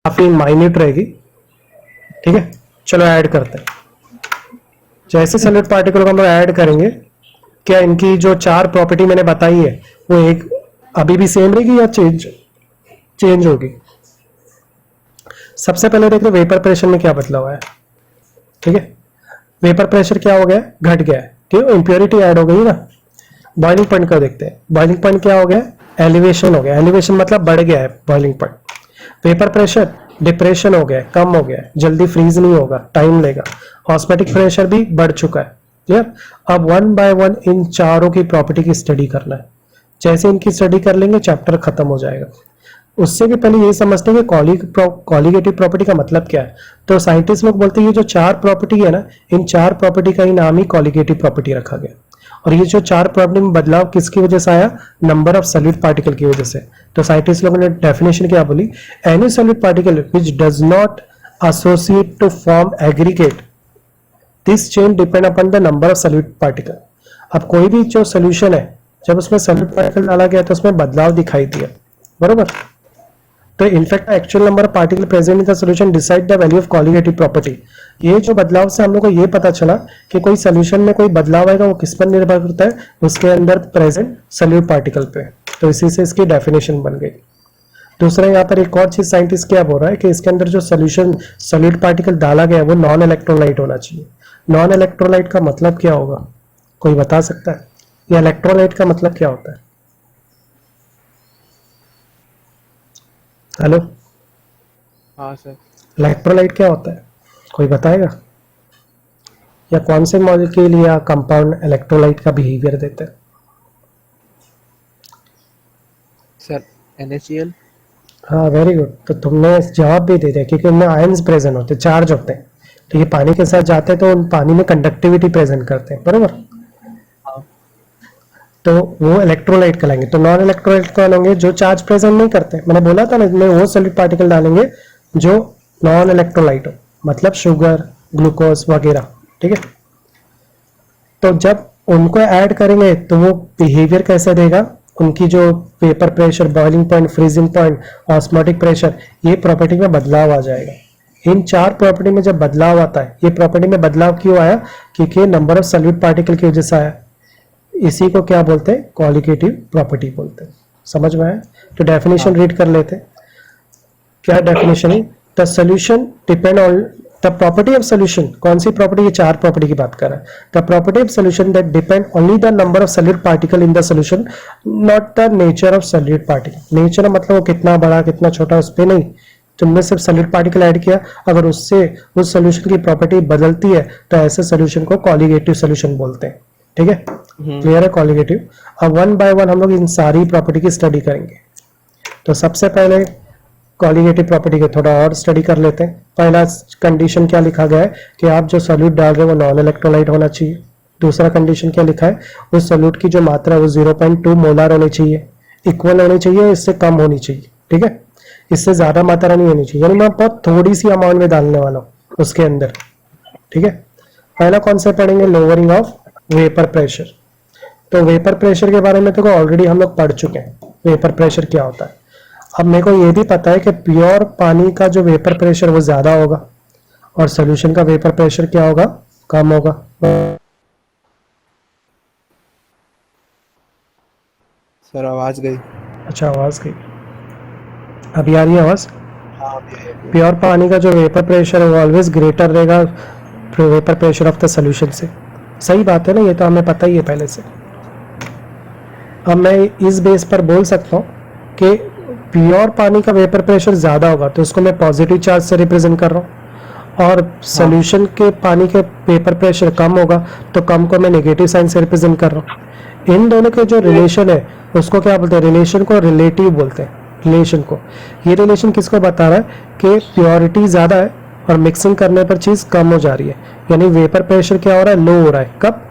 काफी माइन्यूट रहेगी। ठीक है, चलो ऐड करते हैं। जैसे सॉलिड पार्टिकल को हम लोग ऐड करेंगे, क्या इनकी जो चार प्रॉपर्टी मैंने बताई है वो एक अभी भी सेम रहेगी या चेंज होगी? सबसे पहले देखते हैं वेपर प्रेशर में क्या बदलाव है। ठीक है, वेपर प्रेशर क्या हो गया, घट गया है। ठीक है, इंप्योरिटी ऐड हो गई ना। बॉइलिंग पॉइंट का देखते हैं। बॉइलिंग पॉइंट क्या हो गया, एलिवेशन हो गया। एलिवेशन मतलब बढ़ गया है boiling point. Vapour pressure depression हो गया, कम हो गया, जल्दी फ्रीज नहीं होगा, टाइम लेगा। ऑस्मोटिक प्रेशर भी बढ़ चुका है। क्लियर? अब वन बाय वन इन चारों की प्रॉपर्टी की स्टडी करना है। जैसे इनकी स्टडी कर लेंगे चैप्टर खत्म हो जाएगा। उससे भी पहले ये समझते हैं कि कॉलिगेटिव प्रॉपर्टी का मतलब क्या है। तो साइंटिस्ट लोग बोलते हैं ये जो चार प्रॉपर्टी है ना, इन चार प्रॉपर्टी का ही नाम ही कॉलिगेटिव प्रॉपर्टी रखा गया। और ये जो चार प्रॉपर्टी में बदलाव किसकी वजह से आया, नंबर ऑफ सॉलिड पार्टिकल की वजह से। तो साइंटिस्ट लोगों ने डेफिनेशन क्या बोली, any solid particle which does not associate to form aggregate, this chain depend upon the number of solid particle. अब कोई भी जो सोल्यूशन है, जब उसमें सॉलिड पार्टिकल डाला गया तो उसमें बदलाव दिखाई दिया, बरोबर। तो in fact actual number of particle present in the solution decide the value of colligative property. ये जो बदलाव से हम लोग को ये पता चला कि कोई सॉल्यूशन में कोई बदलाव आएगा वो किस पर निर्भर करता है, उसके अंदर प्रेजेंट सॉल्यूट पार्टिकल पे। तो इसी से इसकी डेफिनेशन बन गई। दूसरा यहाँ पर एक और चीज साइंटिस्ट क्या बोल रहा है कि इसके अंदर जो सॉल्यूशन सॉलिड पार्टिकल डाला गया है वो नॉन इलेक्ट्रोलाइट होना चाहिए। नॉन इलेक्ट्रोलाइट का मतलब क्या होगा, कोई बता सकता है? या इलेक्ट्रोलाइट का मतलब क्या होता है? हेलो, हाँ सर। इलेक्ट्रोलाइट क्या होता है, कोई बताएगा? या कौन से मॉलिक्यूल या कंपाउंड इलेक्ट्रोलाइट का बिहेवियर देते हैं? Sir NaCl। हाँ, वेरी गुड। तो तुमने जवाब भी दे दिया, क्योंकि उनमें आयंस प्रेजेंट होते हैं, चार्ज होते हैं। तो ये पानी के साथ जाते हैं तो उन पानी में कंडक्टिविटी प्रेजेंट करते हैं, बरोबर। हाँ। तो वो इलेक्ट्रोलाइट कहलाएंगे। तो नॉन इलेक्ट्रोलाइट कौन होंगे, जो चार्ज प्रेजेंट नहीं करते। मैंने बोला था ना, इसमें वो सॉलिड पार्टिकल डालेंगे जो नॉन इलेक्ट्रोलाइट हो, मतलब शुगर, ग्लूकोज वगैरह। ठीक है, तो जब उनको ऐड करेंगे तो वो बिहेवियर कैसा देगा, उनकी जो vapour pressure, boiling point, freezing point, osmotic pressure, ये प्रॉपर्टी में बदलाव आ जाएगा। इन चार प्रॉपर्टी में जब बदलाव आता है, ये प्रॉपर्टी में बदलाव क्यों आया, क्योंकि नंबर ऑफ सॉलिड पार्टिकल की वजह से आया। इसी को क्या बोलते हैं, कॉलिगेटिव प्रॉपर्टी बोलते हैं। समझ में आया? तो डेफिनेशन रीड कर लेते हैं। क्या डेफिनेशन है, the solution depend on the property of solution. कौन सी प्रॉपर्टी, ये चार प्रॉपर्टी की बात कर रहा है। The property of solution that depend only the number of solid particle in the solution, not the nature of solid particle. Nature मतलब वो कितना बड़ा कितना छोटा, उस पर नहीं। तुमने सिर्फ सॉलिड पार्टिकल ऐड किया, अगर उससे उस सोल्यूशन की प्रॉपर्टी बदलती है तो ऐसे सोल्यूशन को कॉलिगेटिव सोल्यूशन बोलते हैं। ठीक है, क्लियर है कॉलिगेटिव। अब वन बाय वन हम लोग इन सारी प्रॉपर्टी की स्टडी करेंगे। तो सबसे पहले कॉलिगेटिव प्रॉपर्टी के थोड़ा और स्टडी कर लेते हैं। पहला कंडीशन क्या लिखा गया है कि आप जो सॉल्यूट डाल रहे हो वो नॉन इलेक्ट्रोलाइट होना चाहिए। दूसरा कंडीशन क्या लिखा है, उस सॉल्यूट की जो मात्रा है वो 0.2 मोलार होनी चाहिए, इक्वल होनी चाहिए, इससे कम होनी चाहिए। ठीक है, इससे ज्यादा मात्रा नहीं होनी चाहिए, यानी मैं बहुत थोड़ी सी अमाउंट में डालने वाला हूँ उसके अंदर। ठीक है, पहला कॉन्सेप्ट पढ़ेंगे लोअरिंग ऑफ वेपर प्रेशर। तो वेपर प्रेशर के बारे में तो ऑलरेडी हम लोग पढ़ चुके हैं, वेपर प्रेशर क्या होता है। अब मेरे को ये भी पता है कि प्योर पानी का जो वेपर प्रेशर वो ज्यादा होगा और सॉल्यूशन का वेपर प्रेशर क्या होगा, कम होगा। सर आवाज गई। अच्छा, आवाज गई, अभी आ रही है आवाज? हाँ अभी आई, अभी आई। प्योर पानी का जो वेपर प्रेशर है वो ऑलवेज ग्रेटर रहेगा vapour pressure of the solution से। सही बात है ना, ये तो हमें पता ही है पहले से। अब मैं इस बेस पर बोल सकता हूँ कि प्योर पानी का वेपर प्रेशर ज्यादा होगा तो उसको मैं पॉजिटिव चार्ज से रिप्रेजेंट कर रहा हूँ, और सॉल्यूशन के पानी के वेपर प्रेशर कम होगा तो कम को मैं नेगेटिव साइन से रिप्रेजेंट कर रहा हूँ। इन दोनों के जो रिलेशन है उसको क्या बोलते हैं, रिलेशन को रिलेटिव बोलते हैं। रिलेशन को, ये रिलेशन किसको बता रहा है कि प्योरिटी ज्यादा है और मिक्सिंग करने पर चीज कम हो जा रही है, यानी वेपर प्रेशर क्या हो रहा है, लो हो रहा है। कब,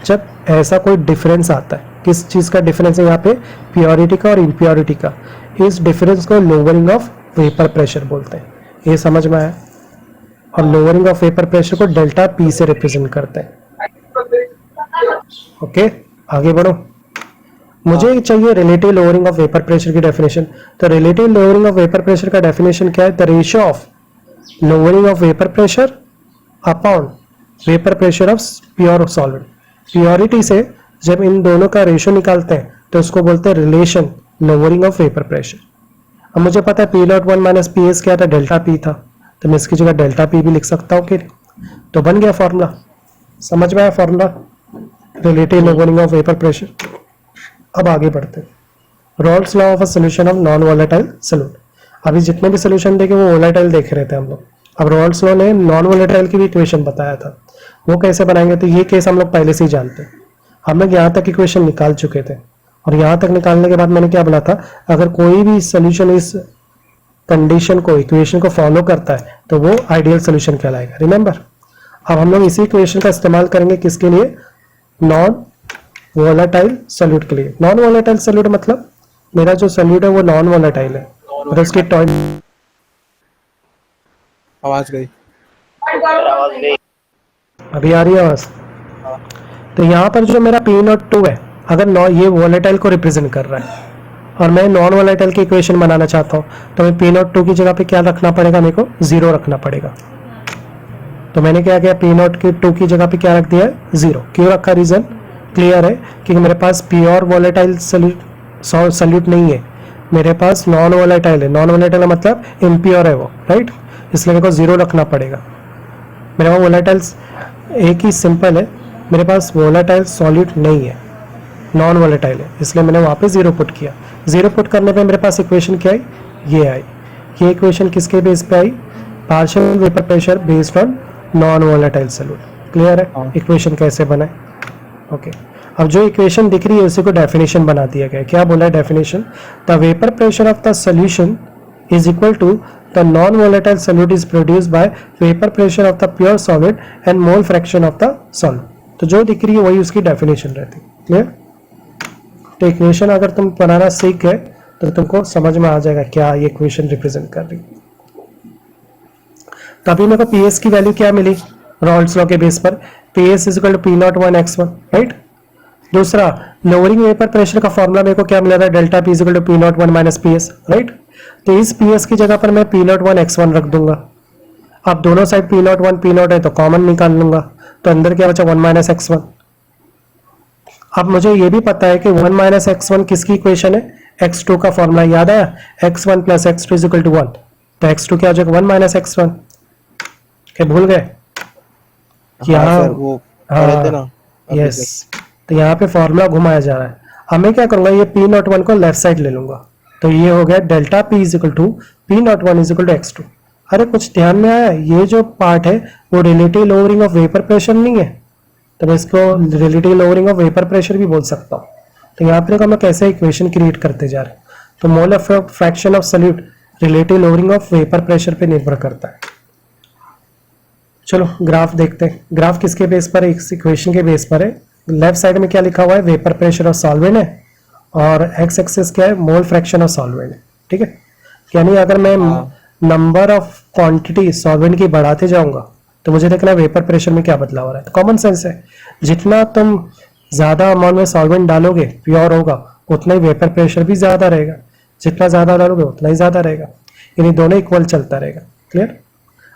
जब ऐसा कोई डिफरेंस आता है। किस चीज का डिफरेंस है यहाँ पे, प्योरिटी का और इम्प्योरिटी का। इस डिफरेंस को लोअरिंग ऑफ वेपर प्रेशर बोलते हैं। ये समझ में आया? और लोअरिंग ऑफ वेपर प्रेशर को डेल्टा पी से रिप्रेजेंट करते हैं। ओके, आगे बढ़ो। मुझे चाहिए relative lowering of vapour pressure की डेफिनेशन। तो relative lowering of vapour pressure का डेफिनेशन क्या है? The ratio of lowering of vapour pressure upon vapour pressure of pure solvent. Purity से जब इन दोनों का रेशियो निकालते हैं तो उसको बोलते हैं relation lowering of vapour pressure. अब मुझे पता है P naught one minus P S क्या था? डेल्टा पी था, तो मैं इसकी जगह डेल्टा पी भी लिख सकता हूँ कि तो बन गया फॉर्मूला। समझ में आया formula relative lowering of vapour pressure. अब आगे बढ़ते हैं। Rawls law of a solution of non volatile solute. अभी जितने भी सोल्यूशन देखे वो वोलेटाइल देख रहे थे हम लोग। अब रॉल्स लॉ ने नॉन वोलेटाइल की भी इक्वेशन बताया था, वो कैसे बनाएंगे? तो ये केस हम लोग पहले से ही जानते हैं, हम लोग यहाँ तक इक्वेशन निकाल चुके थे। और यहाँ तक निकालने के बाद मैंने क्या बोला था? अगर कोई भी सोल्यूशन इस कंडीशन को, इक्वेशन को फॉलो करता है तो वो आइडियल सोल्यूशन कहलाएगा। रिमेंबर, अब हम लोग इसी इक्वेशन का इस्तेमाल करेंगे किसके लिए? नॉन वोलेटाइल सॉल्यूट के लिए। नॉन वोलेटाइल सॉल्यूट मतलब मेरा जो सॉल्यूट है वो नॉन वोलेटाइल है और उसकी आवाज गई। अभी आ रही है आवाज? तो यहाँ पर जो मेरा पी नॉट टू है, अगर ये वोलेटाइल को रिप्रेजेंट कर रहा है और मैं नॉन वोलेटाइल की इक्वेशन बनाना चाहता हूँ, तो मैं पी नॉट टू की जगह पे क्या रखना पड़ेगा? मेरे को 0 रखना पड़ेगा। तो मैंने क्या किया? पी नॉट की 2 की जगह पे क्या रख दिया है? 0। क्यों रखा? रीजन क्लियर है कि मेरे पास प्योर वोलेटाइल सॉल्यूट नहीं है, मेरे पास नॉन वोलेटाइल है। नॉन वोलेटाइल मतलब इम्प्योर है वो, राइट? इसलिए मेरे को 0 रखना पड़ेगा। मेरे पास वोलेटाइल एक ही सिंपल है, मेरे पास वोलेटाइल सॉल्यूट नहीं है, नॉन वोलेटाइल है, इसलिए मैंने वहाँ पे 0 पुट किया। 0 पुट करने पे मेरे पास इक्वेशन क्या आई? ये आई। ये इक्वेशन किसके बेस पे आई? Partial vapour pressure based on non volatile solute. Clear है इक्वेशन कैसे बना है? ओके, अब जो इक्वेशन दिख रही है उसी को डेफिनेशन बना दिया गया है। क्या बोला है definition? The vapour pressure of the solution is equal to the non-volatile solute is produced by vapor pressure of the pure solid and mole fraction of the solid। तो जो दिख रही है वही उसकी डेफिनेशन रहती है। क्लियर? तो इक्वेशन अगर तुम बनाना सीख गए तो तुमको समझ में आ जाएगा क्या ये इक्वेशन रिप्रेजेंट कर रही है। तो अभी मेरे को पीएस की वैल्यू क्या मिली रॉल्स लॉ के बेस पर? PS is equal to P naught one X one, right? दूसरा लोअरिंग वेपर प्रेशर का फॉर्मूला मेरे को क्या मिला था? Delta P is equal to P naught one minus PS, right? तो इस पीएस की जगह पर मैं P naught one X one रख दूंगा। अब दोनों side P naught one P naught है तो कॉमन निकाल लूंगा, तो अंदर क्या बचा? One minus X one. अब मुझे ये भी पता है कि वन माइनस एक्स वन किसकी इक्वेशन है? एक्स टू का फॉर्मूला याद आया? X one plus X two is equal to one. तो एक्स टू क्या हो जाएगा? One minus X one. क्या भूल गए? हाँ, वो पढ़े थे ना। यस, तो यहाँ पे फॉर्मूला घुमाया जा रहा है। अब मैं क्या करूंगा? ये पी नॉट वन को लेफ्ट साइड ले लूंगा, तो ये हो गया delta P is equal to P naught one is equal to X two. अरे कुछ ध्यान में आया? ये जो पार्ट है वो relative lowering of vapour pressure नहीं है, तो मैं इसको relative lowering of vapour pressure भी बोल सकता हूँ। तो यहाँ पे हम कैसे इक्वेशन क्रिएट करते जा रहे हैं? तो mole fraction of solute relative lowering of vapour pressure पे निर्भर करता है। चलो ग्राफ देखते हैं। ग्राफ किसके बेस पर है? इस इक्वेशन के बेस पर है। लेफ्ट साइड में क्या लिखा हुआ है? वेपर प्रेशर ऑफ सॉल्वेंट है और एक्स एक्सिस क्या है? मोल फ्रैक्शन ऑफ सॉल्वेंट है। ठीक है, यानी अगर मैं नंबर ऑफ क्वांटिटी सॉल्वेंट की बढ़ाते जाऊंगा तो मुझे देखना वेपर प्रेशर में क्या बदलाव हो रहा है। तो कॉमन सेंस है, जितना तुम ज्यादा अमाउंट में सॉल्वेंट डालोगे प्योर होगा, उतना ही वेपर प्रेशर भी ज्यादा रहेगा। जितना ज्यादा डालोगे उतना ही ज्यादा रहेगा, यानी दोनों इक्वल चलता रहेगा। क्लियर?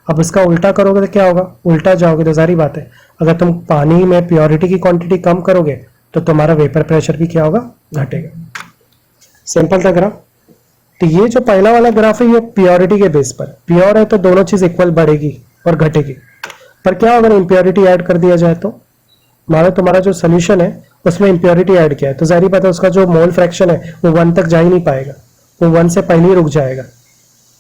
अब इसका उल्टा करोगे तो क्या होगा? उल्टा जाओगे तो सारी बात है, अगर तुम पानी में प्योरिटी की क्वांटिटी कम करोगे तो तुम्हारा वेपर प्रेशर भी क्या होगा? घटेगा। सिंपल था ग्राफ। तो ये जो पहला वाला ग्राफ है ये प्योरिटी के बेस पर, प्योर है तो दोनों चीज इक्वल बढ़ेगी और घटेगी। पर क्या अगर इम्प्योरिटी ऐड कर दिया जाए तो? मानो तुम्हारा जो सोल्यूशन है उसमें इम्प्योरिटी ऐड किया है तो जाहिर बात है उसका जो मोल फ्रैक्शन है वो 1 तक जा ही नहीं पाएगा, वो 1 से पहले ही रुक जाएगा।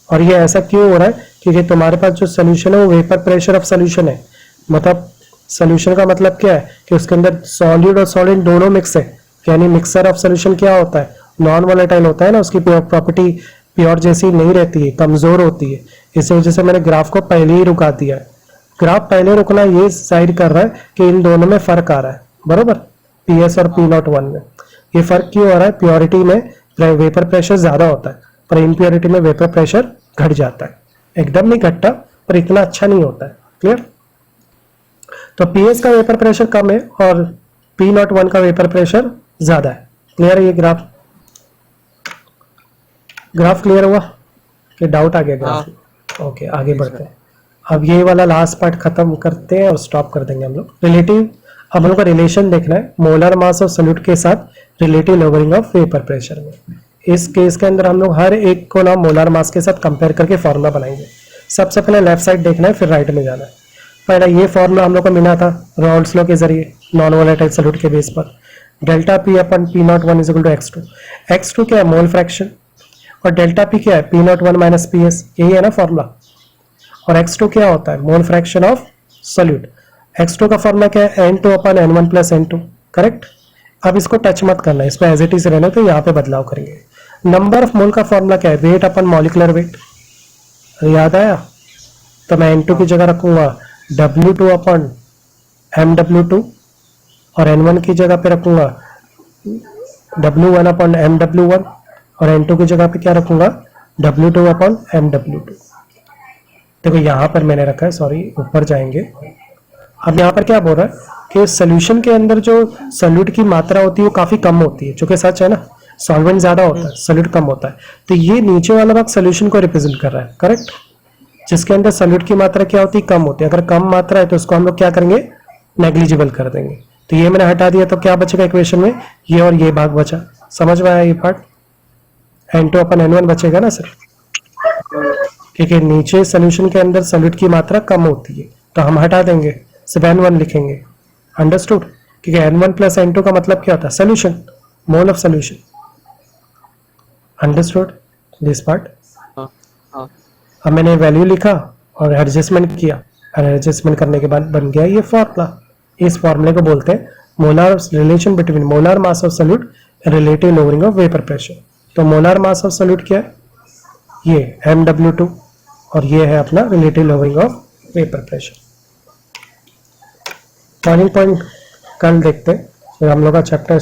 और ये ऐसा क्यों हो रहा है? क्योंकि तुम्हारे पास जो सोल्यूशन है वो वेपर प्रेशर ऑफ सोल्यूशन है। मतलब सोल्यूशन का मतलब क्या है कि उसके अंदर सॉलिड और सॉलिड दोनों मिक्स है, यानी मिक्सर ऑफ सोल्यूशन क्या होता है? नॉन वोलेटाइल होता है ना, उसकी प्रॉपर्टी प्योर जैसी नहीं रहती है, कमजोर होती है। इस वजह से मैंने ग्राफ को पहले ही रुका दिया है। ग्राफ पहले रुकना ये जाहिर कर रहा है कि इन दोनों में फर्क आ रहा है, बरोबर? पीएस और पी नॉट वन में ये फर्क क्यों आ रहा है? प्योरिटी में वेपर प्रेशर ज्यादा होता है पर इम्प्योरिटी में वेपर प्रेशर घट जाता है। एकदम नहीं घटता पर इतना अच्छा नहीं होता है। क्लियर? तो पीएस का वेपर प्रेशर कम है और पी नॉट वन का वेपर प्रेशर ज्यादा है। क्लियर है ये ग्राफ क्लियर हुआ कि डाउट आ गया ग्राफ? ओके आगे बढ़ते हैं। अब ये वाला लास्ट पार्ट खत्म करते हैं और स्टॉप कर देंगे हम लोग। रिलेटिव, अब हम लोग का रिलेशन देखना है मोलर मास ऑफ सॉल्यूट के साथ relative lowering of vapour pressure में। इस केस के अंदर हम लोग हर एक को ना मोलर मास के साथ कंपेयर करके फॉर्मूला बनाएंगे। सबसे पहले लेफ्ट साइड देखना है, फिर राइट में जाना है। पहला ये फॉर्मूला हम लोग को मिला था रॉल्स लॉ के जरिए नॉन वोलेटाइल सॉल्यूट के बेस पर, delta P upon P naught one is equal to x2। x2 क्या है? Mole fraction. और डेल्टा पी क्या है? P naught one minus P S, यही है ना फॉर्मूला। और x2 क्या होता है? Mole fraction of solute. x2 का फॉर्मूला क्या है? n2 अपन n1 प्लस n2, करेक्ट। अब इसको टच मत करना, इसको एज इट इज रहने तो यहाँ पे बदलाव करेंगे। नंबर ऑफ मोल का फॉर्मूला क्या है? वेट अपन मॉलिकुलर वेट, याद आया? तो मैं n2 की जगह रखूंगा W2 अपन MW2 और n1 की जगह पे रखूंगा W1 अपन MW1 और n2 की जगह पे क्या रखूंगा? W2 अपन MW2। देखो यहाँ पर मैंने रखा है, सॉरी ऊपर जाएंगे। अब यहाँ पर क्या बोल रहा है कि सोल्यूशन के अंदर जो सॉल्यूट की मात्रा होती है वो काफी कम होती है, जो कि सच है ना, सॉल्वेंट ज्यादा होता है, सॉल्यूट कम होता है। तो ये नीचे वाला भाग सोल्यूशन को रिप्रेजेंट कर रहा है, करेक्ट, जिसके अंदर सॉल्यूट की मात्रा क्या होती है? कम होती है। अगर कम मात्रा है तो उसको हम लोग क्या करेंगे? नेग्लिजिबल कर देंगे। तो ये मैंने हटा दिया, तो क्या बचेगा इक्वेशन में? ये और ये भाग बचा। समझ में आया ये पार्ट? n2 अपन n1 बचेगा ना सर, क्योंकि नीचे सोल्यूशन के अंदर सॉल्यूट की मात्रा कम होती है, तो हम हटा देंगे, सिर्फ n1 लिखेंगे। अंडरस्टूड? क्योंकि n1 प्लस n2 का मतलब क्या होता है? Solution, mole of solution. Understood this part? अब मैंने वैल्यू लिखा और एडजस्टमेंट किया, और एडजस्टमेंट करने के बाद बन गया ये फॉर्मूला। इस फॉर्मूले को बोलते हैं molar relation between molar mass of solute relative lowering of vapour pressure. तो मोलर मास ऑफ सॉल्यूट क्या है? ये MW2 और ये है अपना relative lowering of vapour pressure. Point कल देखते हैं, फिर हम लोग का चैप्टर